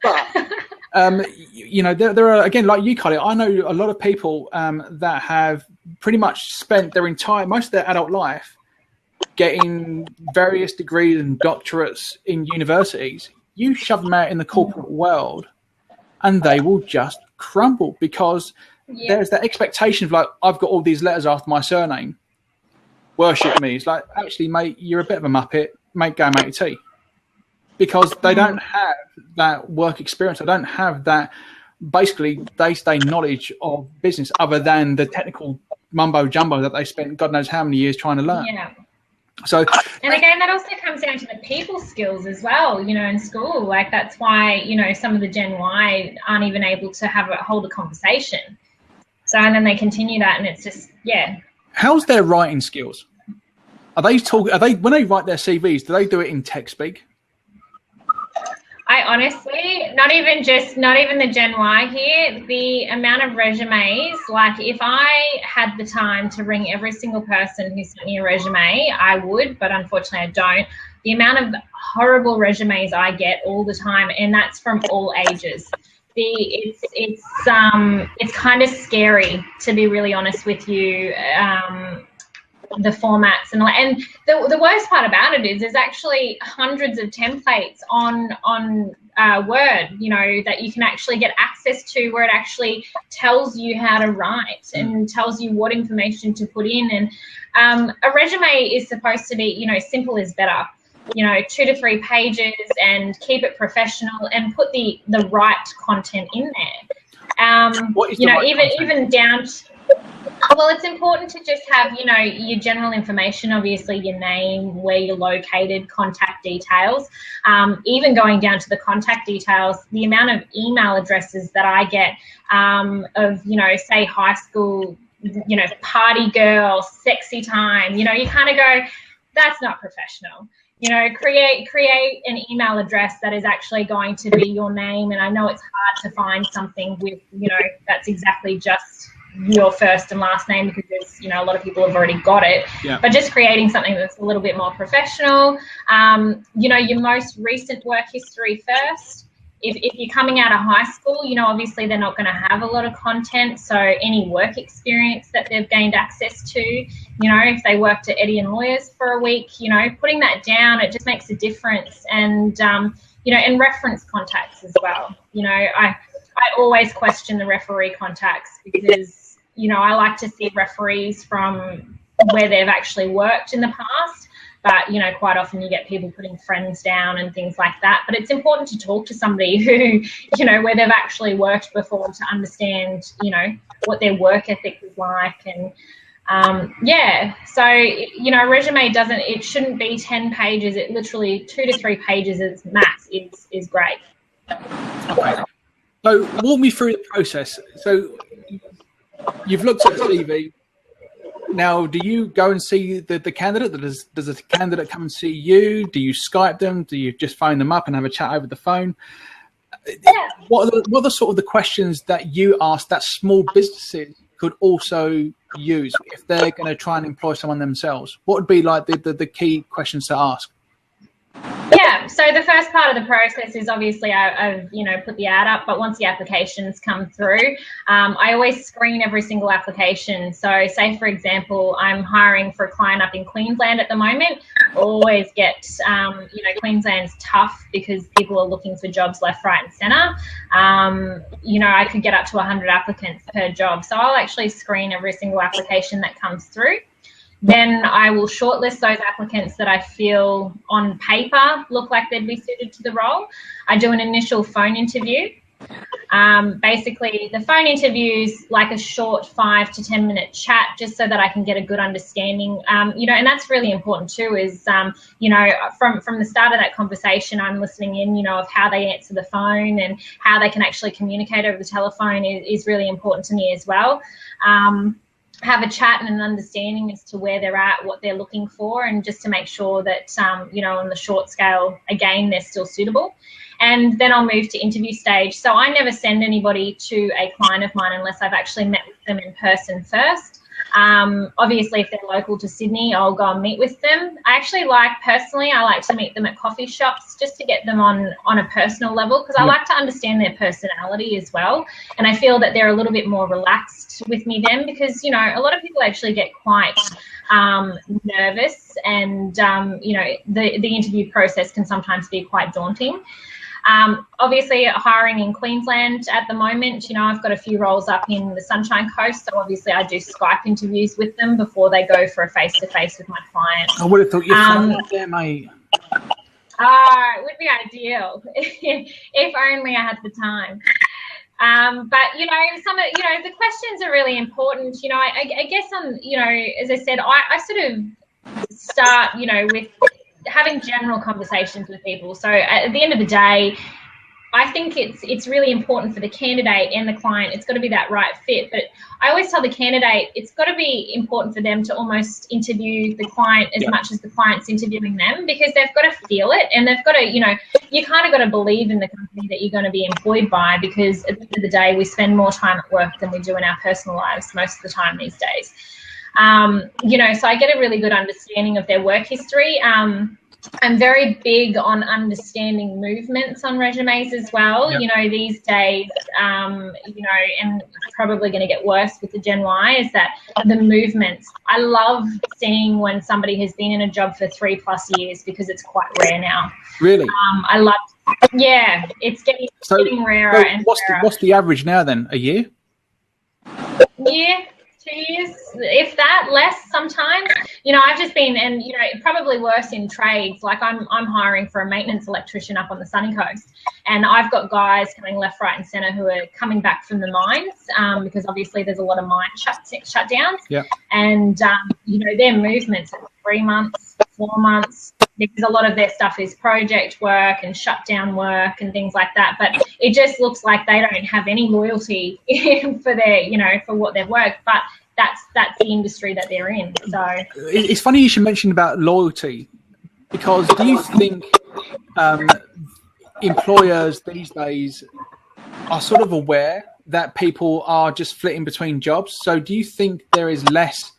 Speaker 1: But, you know, there are, again, like you, Kylie, I know a lot of people that have pretty much spent most of their adult life getting various degrees and doctorates in universities. You shove them out in the corporate world and they will just crumble because there's that expectation of like, I've got all these letters after my surname. Worship me. It's like, actually, mate, you're a bit of a muppet. Mate, go and make your tea. Because they don't have that work experience. They don't have that, basically, day-to-day knowledge of business other than the technical mumbo-jumbo that they spent God knows how many years trying to learn.
Speaker 2: Yeah.
Speaker 1: So,
Speaker 2: and again, that also comes down to the people skills as well, you know, in school. Like, that's why, you know, some of the Gen Y aren't even able to hold a conversation So, and then they continue that, and it's just, yeah.
Speaker 1: How's their writing skills? When they write their CVs, do they do it in tech speak?
Speaker 2: I honestly, not even the Gen Y here, the amount of resumes, like if I had the time to ring every single person who sent me a resume, I would, but unfortunately I don't. The amount of horrible resumes I get all the time, and that's from all ages. It's kind of scary, to be really honest with you. The formats and the worst part about it is there's actually hundreds of templates on Word, you know, that you can actually get access to, where it actually tells you how to write and tells you what information to put in. And a resume is supposed to be, you know, simple is better. You know, 2 to 3 pages, and keep it professional and put the right content in there. You know, even down to, well, it's important to just have, you know, your general information, obviously your name, where you're located, contact details, even going down to the contact details, the amount of email addresses that I get of, you know, say high school, you know, party girl, sexy time, you know, you kind of go, that's not professional. You know, create an email address that is actually going to be your name. And I know it's hard to find something with, you know, that's exactly just your first and last name, because there's, you know, a lot of people have already got it. Yeah. But just creating something that's a little bit more professional. You know, your most recent work history first. If you're coming out of high school, you know, obviously they're not going to have a lot of content. So any work experience that they've gained access to, you know, if they worked at Eddie and Lawyers for a week, you know, putting that down, it just makes a difference. And, you know, and reference contacts as well. You know, I always question the referee contacts, because, you know, I like to see referees from where they've actually worked in the past. But, you know, quite often you get people putting friends down and things like that. But it's important to talk to somebody who, you know, where they've actually worked before, to understand, you know, what their work ethic is like. And, yeah, so, you know, resume it shouldn't be 10 pages. It literally 2 to 3 pages is max is great.
Speaker 1: Okay. So walk me through the process. So you've looked at the CV. Now, do you go and see the candidate? Does the candidate come and see you? Do you Skype them? Do you just phone them up and have a chat over the phone? Yeah. What are the sort of the questions that you ask that small businesses could also use if they're going to try and employ someone themselves? What would be like the key questions to ask?
Speaker 2: Yeah, so the first part of the process is obviously I've you know, put the ad up, but once the applications come through, I always screen every single application. So say, for example, I'm hiring for a client up in Queensland at the moment. Always get, you know, Queensland's tough because people are looking for jobs left, right and centre. You know, I could get up to 100 applicants per job. So I'll actually screen every single application that comes through. Then I will shortlist those applicants that I feel on paper look like they'd be suited to the role. I do an initial phone interview. Basically, the phone interview is like a short 5 to 10 minute chat, just so that I can get a good understanding. You know, and that's really important too, is, you know, from the start of that conversation, I'm listening in, you know, of how they answer the phone and how they can actually communicate over the telephone is really important to me as well. Have a chat and an understanding as to where they're at, what they're looking for, and just to make sure that, you know, on the short scale, again, they're still suitable. And then I'll move to interview stage. So I never send anybody to a client of mine unless I've actually met with them in person first. Obviously, if they're local to Sydney, I'll go and meet with them. I like to meet them at coffee shops just to get them on a personal level, because I like to understand their personality as well. And I feel that they're a little bit more relaxed with me then, because, you know, a lot of people actually get quite nervous, and, you know, the interview process can sometimes be quite daunting. Obviously, hiring in Queensland at the moment, you know, I've got a few roles up in the Sunshine Coast, so obviously I do Skype interviews with them before they go for a face-to-face with my client.
Speaker 1: I would have thought you'd find out there, mate.
Speaker 2: It would be ideal if only I had the time. But, you know, you know, the questions are really important. You know, I guess you know, as I said, I sort of start, you know, with having general conversations with people. So at the end of the day, I think it's really important for the candidate and the client. It's got to be that right fit. But I always tell the candidate it's got to be important for them to almost interview the client as much as the client's interviewing them, because they've got to feel it, and they've got to, you kind of got to believe in the company that you're going to be employed by, because at the end of the day, we spend more time at work than we do in our personal lives most of the time these days. So I get a really good understanding of their work history. I'm very big on understanding movements on resumes as well. Yep. These days, and it's probably going to get worse with the Gen Y, is that the movements. I love seeing when somebody has been in a job for 3+ years, because it's quite rare now.
Speaker 1: Really?
Speaker 2: I love, it's getting rarer.
Speaker 1: So
Speaker 2: and
Speaker 1: what's the average now then? A year?
Speaker 2: Yeah. 2 years, if that, less sometimes. I've just been, and probably worse in trades. Like I'm hiring for a maintenance electrician up on the sunny coast, and I've got guys coming left, right, and centre who are coming back from the mines, because obviously there's a lot of mine shutdowns.
Speaker 1: Yeah.
Speaker 2: And their movements are 3 months, 4 months. Because a lot of their stuff is project work and shutdown work and things like that. But it just looks like they don't have any loyalty for their, for what they've worked. But that's the industry that they're in. So
Speaker 1: it's funny you should mention about loyalty, because do you think employers these days are sort of aware that people are just flitting between jobs? So do you think there is less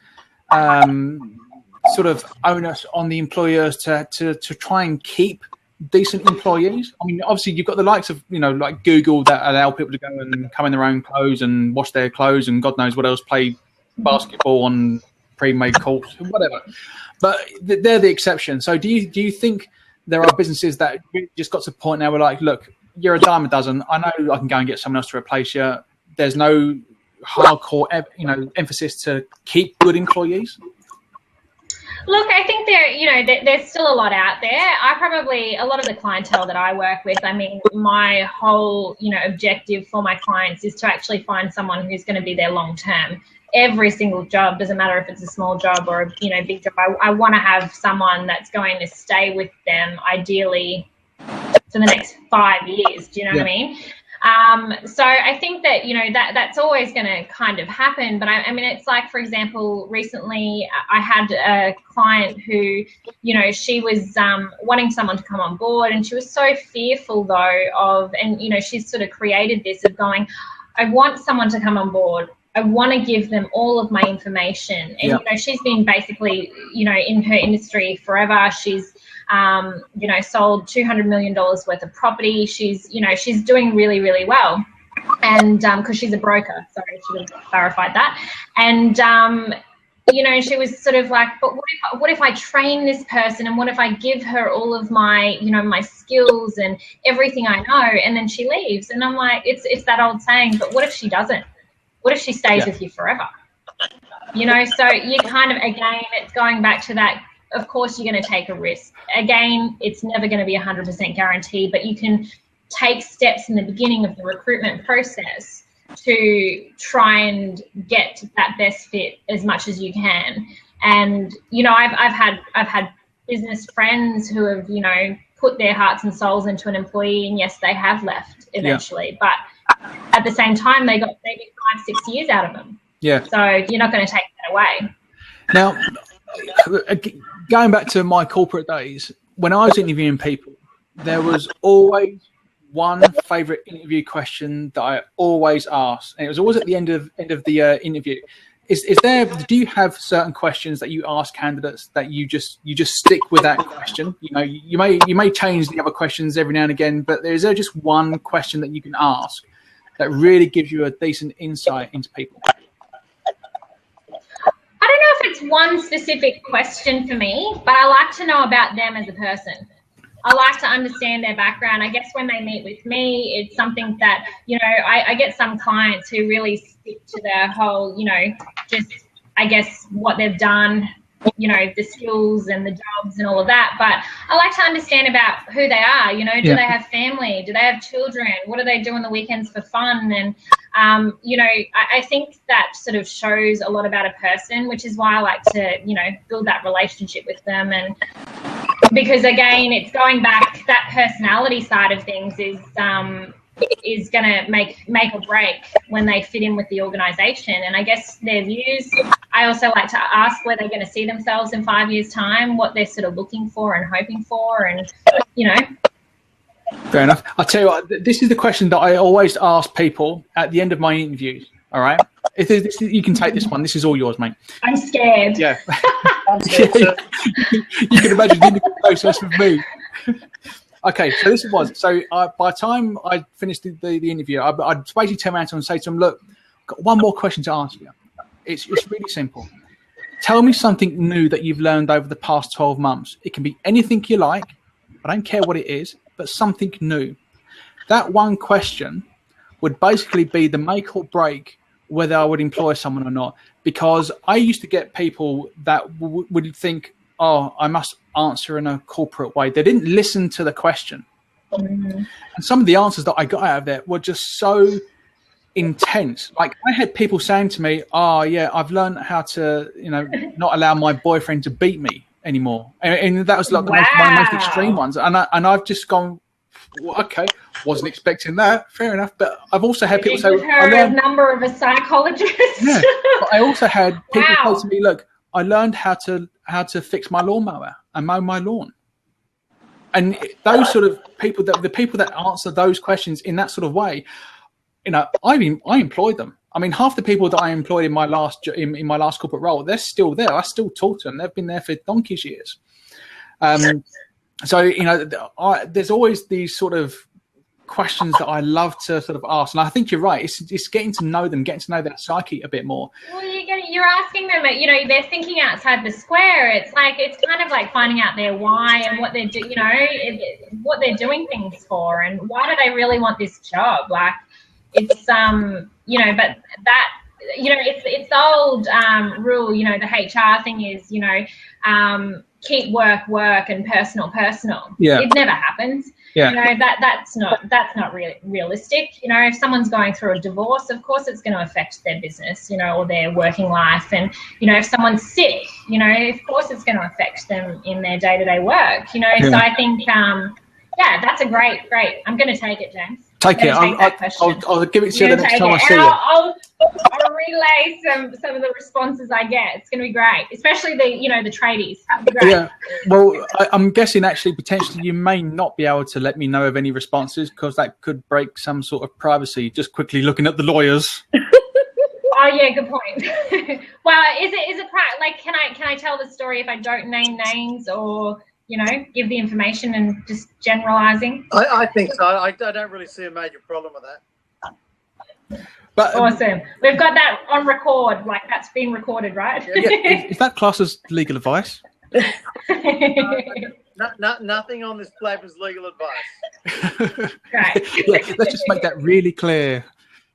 Speaker 1: sort of onus on the employers to try and keep decent employees? I mean, obviously you've got the likes of, like Google, that allow people to go and come in their own clothes and wash their clothes and God knows what else, play basketball on pre-made courts, whatever. But they're the exception. So do you think there are businesses that just got to a point now where, like, look, you're a dime a dozen. I know I can go and get someone else to replace you. There's no hardcore, emphasis to keep good employees?
Speaker 2: Look, I think there's still a lot out there. A lot of the clientele that I work with, I mean, my whole, objective for my clients is to actually find someone who's going to be there long term. Every single job, doesn't matter if it's a small job or a big job. I want to have someone that's going to stay with them, ideally for the next 5 years. Do you know what I mean? So I think that, that's always going to kind of happen. But I mean, it's like, for example, recently I had a client who, she was wanting someone to come on board, and she was so fearful though of, and, she's sort of created this of going, I want someone to come on board. I want to give them all of my information. And, she's been basically, in her industry forever. She's, sold $200 million worth of property. She's doing really, really well. And because she's a broker, so I should have clarified that. And, she was sort of like, but what if I train this person, and what if I give her all of my, my skills and everything I know, and then she leaves? And I'm like, it's that old saying, but what if she doesn't? What if she stays with you forever? So you kind of, again, it's going back to that. Of course, you're going to take a risk. Again, it's never going to be 100% guaranteed, but you can take steps in the beginning of the recruitment process to try and get to that best fit as much as you can. And, I've had business friends who have, put their hearts and souls into an employee, and yes, they have left eventually, but at the same time, they got maybe 5-6 years out of them. Yeah. So you're not going to take that away.
Speaker 1: Now, going back to my corporate days, when I was interviewing people, there was always one favourite interview question that I always asked, and it was always at the end of the interview. Do you have certain questions that you ask candidates that you just stick with that question? You may change the other questions every now and again, but is there just one question that you can ask that really gives you a decent insight into people?
Speaker 2: I don't know if it's one specific question for me, but I like to know about them as a person. I like to understand their background. I guess when they meet with me, it's something that, I get some clients who really stick to their whole, just, I guess, what they've done, the skills and the jobs and all of that. But I like to understand about who they are, do they have family? Do they have children? What do they do on the weekends for fun? And, I think that sort of shows a lot about a person, which is why I like to, build that relationship with them. And, because again, it's going back, that personality side of things is going to make or break when they fit in with the organisation. And I guess their views, I also like to ask where they're going to see themselves in 5 years' time, what they're sort of looking for and hoping for, and, you know.
Speaker 1: Fair enough. I'll tell you what, this is the question that I always ask people at the end of my interviews, all right? You can take this one. This is all yours, mate.
Speaker 2: I'm scared.
Speaker 1: Yeah. I'm scared too. You can imagine the interview process with me. Okay, so this was, so by the time I finished the interview, I'd basically turn around to them and say to them, look, I've got one more question to ask you. It's really simple. Tell me something new that you've learned over the past 12 months. It can be anything you like. I don't care what it is, but something new. That one question would basically be the make or break whether I would employ someone or not. Because I used to get people that would think, oh, I must answer in a corporate way. They didn't listen to the question. Mm-hmm. And some of the answers that I got out of there were just so intense. Like, I had people saying to me, oh, yeah, I've learned how to, not allow my boyfriend to beat me anymore. And that was like one of the most extreme ones. And I've just gone, well, okay, wasn't expecting that. Fair enough. But I've also had people say,
Speaker 2: I learned a number of a psychologist.
Speaker 1: Yeah, but I also had people say to me, look, I learned how to fix my lawnmower and mow my lawn. And those sort of people, the people that answer those questions in that sort of way, I employed them. I mean, half the people that I employed in my last corporate role, they're still there. I still talk to them. They've been there for donkey's years. So, there's always these sort of questions that I love to sort of ask. And I think you're right. It's getting to know them, getting to know their psyche a bit more.
Speaker 2: Well, you're asking them, they're thinking outside the square. It's kind of like finding out their why and what they're what they're doing things for, and why do they really want this job? Like, it's, but that, it's the old rule, the HR thing is, keep work and personal. Yeah. It never happens. Yeah. That's not really realistic. If someone's going through a divorce, of course it's going to affect their business, or their working life. And, if someone's sick, of course it's going to affect them in their day-to-day work, Yeah. So I think, that's a great, I'm going to take it, James.
Speaker 1: Take it. I'll give it to you the next time I see you.
Speaker 2: I'll relay some of the responses I get. It's going to be great, especially the tradies. That'd be great.
Speaker 1: Yeah. Well, I'm guessing actually potentially you may not be able to let me know of any responses because that could break some sort of privacy. Just quickly looking at the lawyers.
Speaker 2: Oh yeah, good point. Well, is it like can I tell the story if I don't name names or? Give the information and just generalising?
Speaker 3: I think so. I don't really see a major problem with that.
Speaker 1: But
Speaker 2: awesome. We've got that on record. Like, that's been recorded, right?
Speaker 1: Yeah. Is that classed as legal advice?
Speaker 3: Nothing on this platform is legal advice.
Speaker 2: Right.
Speaker 1: Yeah, let's just make that really clear.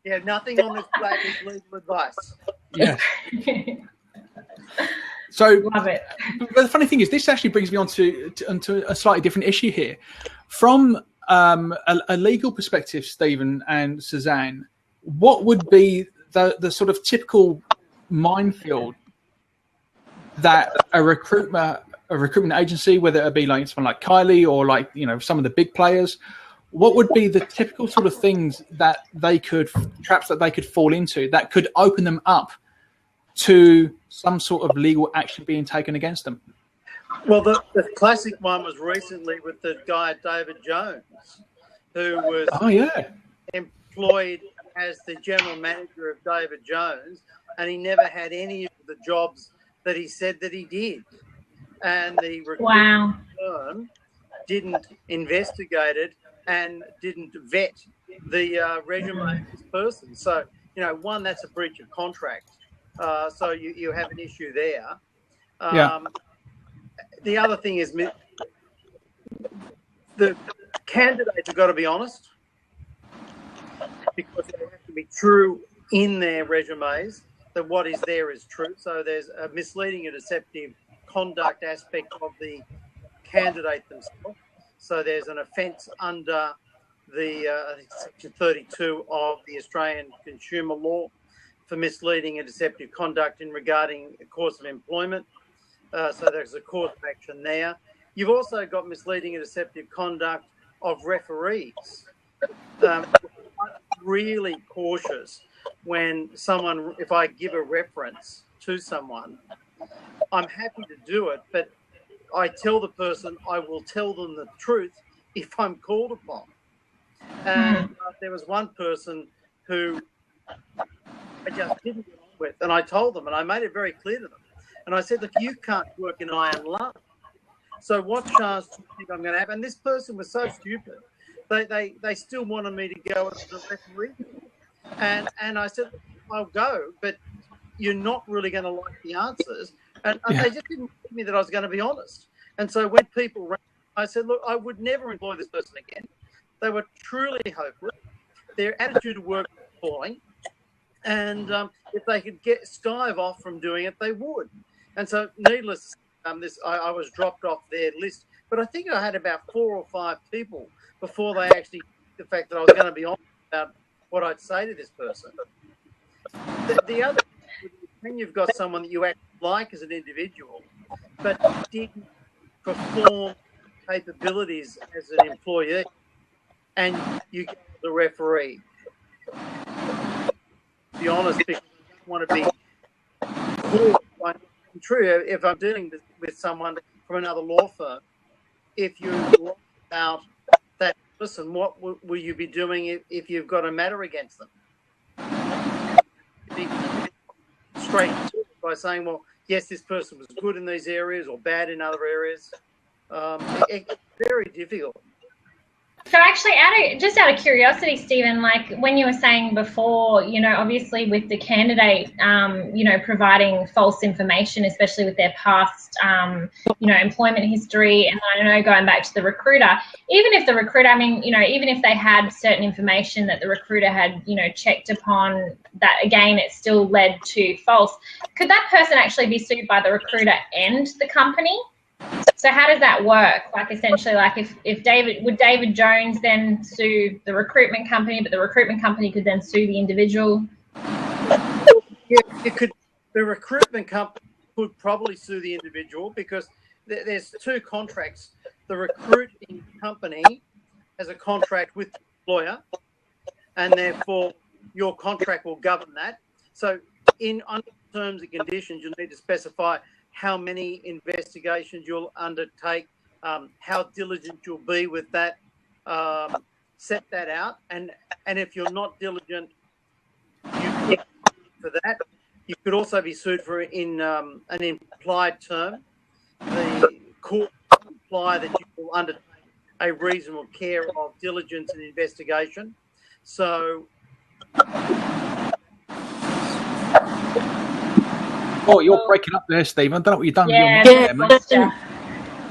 Speaker 3: Yeah, nothing on this platform is legal advice.
Speaker 1: Yeah. So,
Speaker 2: love it.
Speaker 1: But the funny thing is, this actually brings me onto a slightly different issue here. From a legal perspective, Stephen and Suzanne, what would be the sort of typical minefield that a recruitment agency, whether it be like someone like Kylie or like some of the big players, what would be the typical sort of things that traps that they could fall into that could open them up to some sort of legal action being taken against them?
Speaker 3: Well, the classic one was recently with the guy David Jones, who was employed as the general manager of David Jones, and he never had any of the jobs that he said that he did. And the recruitment firm didn't investigate it and didn't vet the resume of this person. So, one, that's a breach of contract. So you have an issue there. The other thing is the candidates have got to be honest because they have to be true in their resumes, that what is there is true. So there's a misleading and deceptive conduct aspect of the candidate themselves. So there's an offence under the Section 32 of the Australian Consumer Law for misleading and deceptive conduct in regarding a course of employment. So there's a course of action there. You've also got misleading and deceptive conduct of referees. I'm really cautious when if I give a reference to someone, I'm happy to do it, but I tell the person I will tell them the truth if I'm called upon. And there was one person who I just didn't get on with, and I told them, and I made it very clear to them. And I said, look, you can't work in iron lung. So what chance do you think I'm going to have? And this person was so stupid. They still wanted me to go as the referee. And I said, I'll go, but you're not really going to like the answers. And they just didn't tell me that I was going to be honest. And so when people rang, I said, look, I would never employ this person again. They were truly hopeless. Their attitude to work was appalling. And if they could skive off from doing it, they would. And so needless, I was dropped off their list. But I think I had about 4 or 5 people before they actually, the fact that I was going to be honest about what I'd say to this person. The other, when you've got someone that you actually like as an individual, but didn't perform capabilities as an employee, and you get the referee. To be honest, because I don't want to be caught by true. If I'm dealing with someone from another law firm, if you lie about that person, what will you be doing if you've got a matter against them? Be straight by saying, well, yes, this person was good in these areas or bad in other areas. It's very difficult.
Speaker 2: So actually, out of curiosity, Stephen, like when you were saying before, obviously with the candidate, providing false information, especially with their past, employment history, and I know going back to the recruiter, even if the recruiter, even if they had certain information that the recruiter had, checked upon, that again, it still led to false. Could that person actually be sued by the recruiter and the company? So how does that work? Like essentially, like if David Jones then sue the recruitment company, but the recruitment company could then sue the individual?
Speaker 3: Yeah, it could. The recruitment company could probably sue the individual because there's 2 contracts. The recruiting company has a contract with the employer, and therefore your contract will govern that. So under terms and conditions, you'll need to specify how many investigations you'll undertake, how diligent you'll be with that, set that out. And if you're not diligent, you get for that. You could also be sued for in an implied term. The court will imply that you will undertake a reasonable care of diligence and investigation. So...
Speaker 1: Oh, you're breaking up there, Stephen. I don't know what you've done.
Speaker 2: Yeah,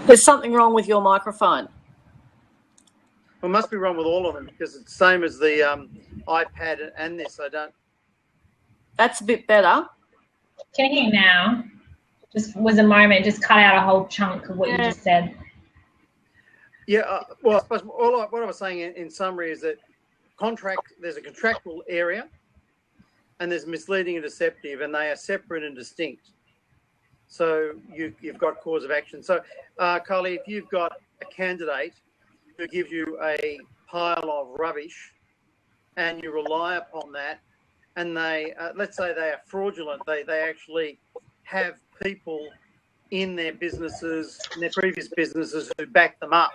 Speaker 4: there's something wrong with your microphone.
Speaker 3: Well, it must be wrong with all of them because it's the same as the iPad and this. I don't.
Speaker 4: That's a bit better.
Speaker 2: Can you hear now? Just was a moment, just cut out a whole chunk of what you just said.
Speaker 3: Yeah, well, I suppose what I was saying in summary is that there's a contractual area, and there's misleading and deceptive, and they are separate and distinct. So you've got cause of action. So, Kylie, if you've got a candidate who gives you a pile of rubbish and you rely upon that, and they, let's say they are fraudulent, they actually have people in their businesses, in their previous businesses who back them up,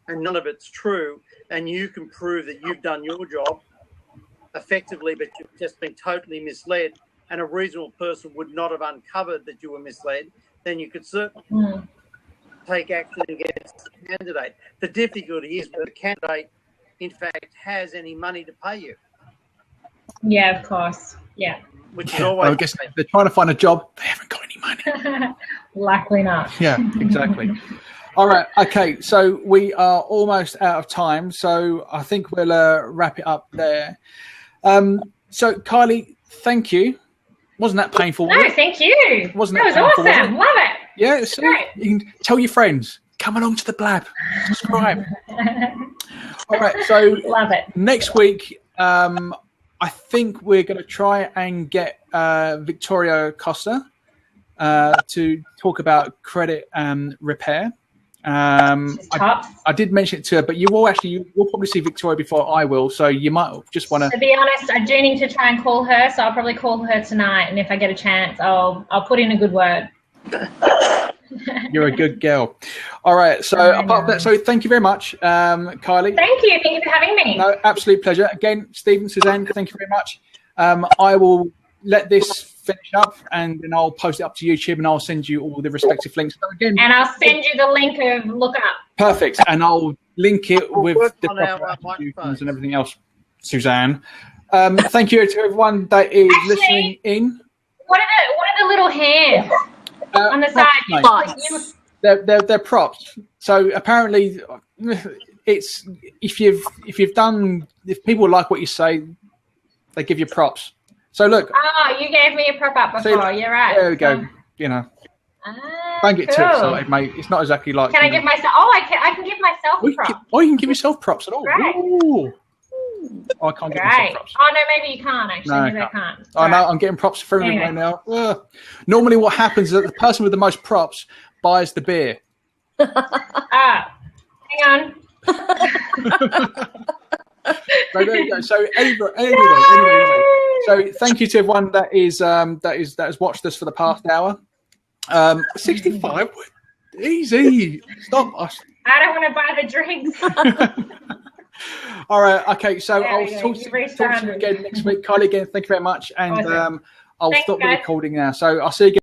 Speaker 3: and none of it's true, and you can prove that you've done your job effectively, but you've just been totally misled, and a reasonable person would not have uncovered that you were misled, then you could certainly take action against the candidate. The difficulty is that the candidate, in fact, has any money to pay you.
Speaker 2: Yeah, of course. Yeah.
Speaker 3: Which is always.
Speaker 1: I guess they're trying to find a job. They haven't got any money.
Speaker 2: Likely not.
Speaker 1: Yeah, exactly. All right. Okay. So we are almost out of time. So I think we'll wrap it up there. So Kylie, thank you. Wasn't that painful?
Speaker 2: No, thank you.
Speaker 1: That was
Speaker 2: awesome. Love it.
Speaker 1: Yeah. So you can tell your friends. Come along to the blab. Subscribe. All right. So
Speaker 2: love it.
Speaker 1: Next week, I think we're going to try and get Victoria Costa to talk about credit repair. I did mention it to her, but you'll probably see Victoria before I will, so you might just want to.
Speaker 2: To be honest, I do need to try and call her, so I'll probably call her tonight, and if I get a chance, I'll put in a good word.
Speaker 1: You're a good girl. All right. So apart from that, so thank you very much, Kylie.
Speaker 2: Thank you for having me.
Speaker 1: No, absolute pleasure. Again, Stephen, Suzanne, thank you very much. I will let this finish up, and then I'll post it up to YouTube, and I'll send you all the respective links. So again,
Speaker 2: and I'll send you the link of Look Up.
Speaker 1: Perfect. And I'll link it with the proper attributions and everything else, Suzanne. Thank you to everyone that is listening in.
Speaker 2: What are the little hands on the
Speaker 1: props,
Speaker 2: side?
Speaker 1: They're props. So apparently, it's if people like what you say, they give you props. So look.
Speaker 2: Oh, you gave me a prop up before. You're right.
Speaker 1: There we go. Don't get too excited, mate. It's not exactly like.
Speaker 2: Can I give myself? Oh, I can give myself a prop.
Speaker 1: Oh, you can give yourself props at all.
Speaker 2: Right.
Speaker 1: Ooh. Oh, I can't give myself props.
Speaker 2: Oh no, maybe you can't actually.
Speaker 1: No,
Speaker 2: maybe I can't.
Speaker 1: Oh no, I'm getting props for everyone right now. Normally, what happens is that the person with the most props buys the beer.
Speaker 2: Hang on.
Speaker 1: So there you go. So anyway. So thank you to everyone that has watched us for the past hour. 65, easy. Stop us.
Speaker 2: I don't want to buy the drinks.
Speaker 1: All right. Okay. So I'll talk to you again next week. Kylie, again, thank you very much. And I'll stop the recording now. So I'll see you again.